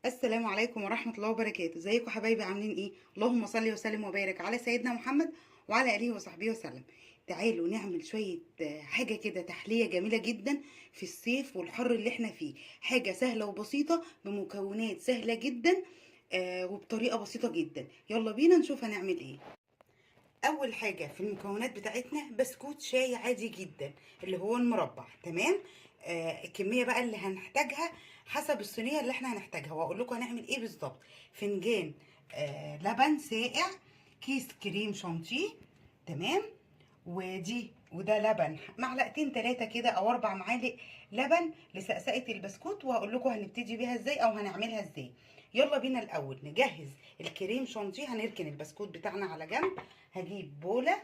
السلام عليكم ورحمة الله وبركاته. ازيكم حبايبي؟ عاملين ايه؟ اللهم صل وسلم وبارك على سيدنا محمد وعلى اله وصحبه وسلم. تعالوا نعمل شوية حاجة كده تحلية جميلة جدا في الصيف والحر اللي احنا فيه. حاجة سهلة وبسيطة بمكونات سهلة جدا، وبطريقة بسيطة جدا. يلا بينا نشوف هنعمل ايه. اول حاجه في المكونات بتاعتنا بسكوت شاي عادي جدا اللي هو المربع. تمام. الكميه بقى اللي هنحتاجها حسب الصينيه اللي احنا هنحتاجها، واقول لكم هنعمل ايه بالظبط. فنجان لبن ساقع، كيس كريم شانتيه. تمام. وده لبن معلقتين ثلاثه كده او 4 معالق لبن لسقسقه البسكوت، وهقول لكم هنبتدي بيها ازاي او هنعملها ازاي. يلا بينا الاول نجهز الكريم شانتيه. هنركن البسكوت بتاعنا على جنب. هجيب بوله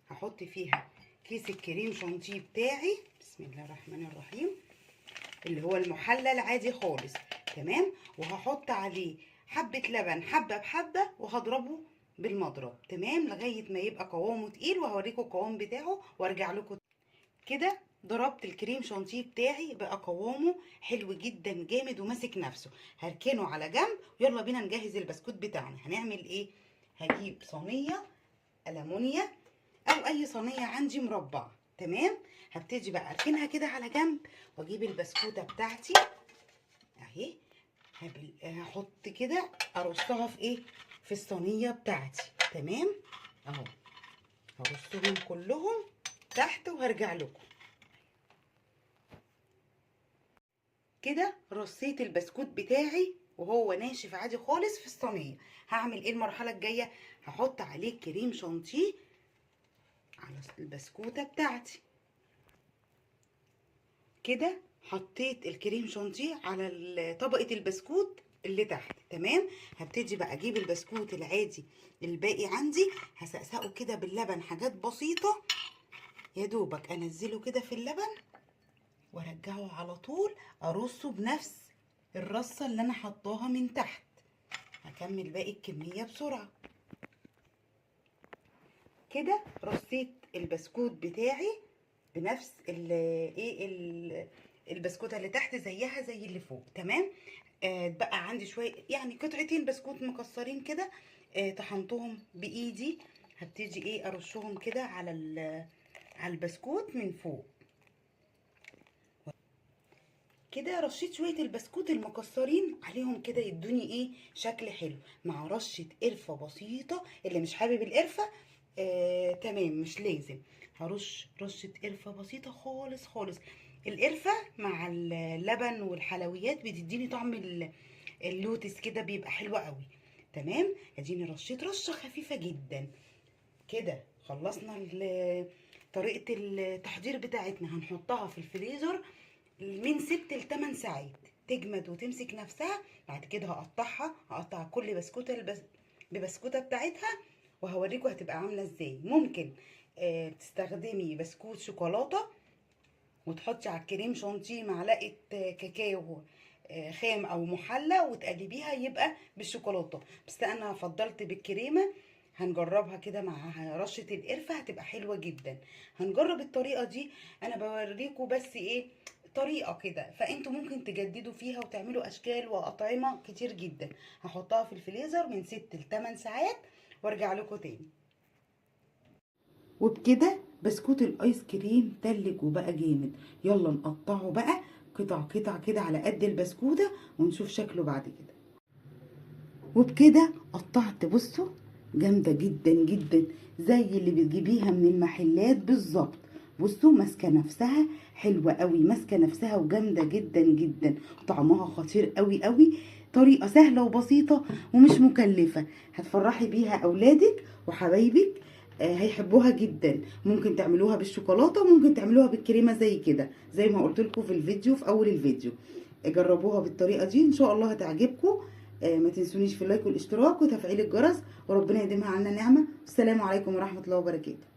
هحط فيها كيس الكريم شانتيه بتاعي، بسم الله الرحمن الرحيم، اللي هو المحلى العادي خالص. تمام. وهحط عليه حبه لبن حبه بحبه، وهضربه بالمضرب تمام لغايه ما يبقى قوامه تقيل، وهوريكم القوام بتاعه وارجع لكم. كده ضربت الكريم شانتيه بتاعي بقى قوامه حلو جدا جامد وماسك نفسه. هركنه على جنب. يلا بينا نجهز البسكوت بتاعنا. هنعمل ايه؟ هجيب صينيه ألمونيا او اي صينيه عندي مربعه. تمام. هبتدي بقى اركنها كده على جنب، واجيب البسكوته بتاعتي اهي. هحط كده ارصها في ايه؟ في الصينيه بتاعتي. تمام اهو. هرصهم كلهم تحت وهرجع لكم. كده رصيت البسكوت بتاعي وهو ناشف عادي خالص في الصينيه. هعمل ايه المرحله الجايه؟ هحط عليه كريم شانتيه على البسكوته بتاعتي. كده حطيت الكريم شانتيه على طبقه البسكوت اللي تحت. تمام. هبتدي بقى اجيب البسكوت العادي الباقي عندي، هسقسقه كده باللبن حاجات بسيطه، يا دوبك انزله كده في اللبن وارجعه على طول، ارصه بنفس الرصه اللي انا حطاها من تحت. هكمل باقي الكميه بسرعه. كده رصيت البسكوت بتاعي بنفس البسكوته اللي تحت زيها زي اللي فوق. تمام. بقى عندي شويه يعني قطعتين بسكوت مكسرين كده، طحنتهم بايدي. هبتدي ارشهم كده على البسكوت من فوق. كده رشيت شويه البسكوت المكسرين عليهم كده يدوني شكل حلو، مع رشه قرفه بسيطه. اللي مش حابب القرفه تمام مش لازم. هرش رشه قرفه بسيطه خالص خالص. القرفه مع اللبن والحلويات بتديني طعم اللوتس كده، بيبقى حلو قوي. تمام. اديني رشيت رشه خفيفه جدا. كده خلصنا طريقه التحضير بتاعتنا. هنحطها في الفريزر من 6 ل 8 ساعات تجمد وتمسك نفسها. بعد كده هقطع كل بسكوته ببسكوته بتاعتها، وهوريكم هتبقى عامله ازاي. ممكن تستخدمي بسكوت شوكولاته وتحطي على الكريم شانتيه معلقه كاكاو خام او محلى وتقلبيها يبقى بالشوكولاته، بس انا فضلت بالكريمه. هنجربها كده مع رشه القرفه، هتبقى حلوه جدا. هنجرب الطريقه دي. انا بوريكم بس طريقه كده، فانتوا ممكن تجددوا فيها وتعملوا اشكال واطعمه كتير جدا. هحطها في الفريزر من 6 ل 8 ساعات وارجع لكم تاني. وبكده بسكوت الايس كريم تلج وبقى جامد. يلا نقطعه بقى قطع قطع كده على قد البسكوته ونشوف شكله بعد كده. وبكده قطعت، بصوا جامده جدا جدا زي اللي بتجيبيها من المحلات بالظبط. بصوا ماسكه نفسها حلوه قوي، ماسكه نفسها وجامده جدا جدا، طعمها خطير قوي قوي. طريقه سهله وبسيطه ومش مكلفه، هتفرحي بيها اولادك وحبايبك. هيحبوها جدا. ممكن تعملوها بالشوكولاته وممكن تعملوها بالكريمه زي كده، زي ما قلت لكم في الفيديو في اول الفيديو. جربوها بالطريقه دي ان شاء الله هتعجبكم. ما تنسونيش في اللايك والاشتراك وتفعيل الجرس، وربنا يديمها عنا نعمه. والسلام عليكم ورحمه الله وبركاته.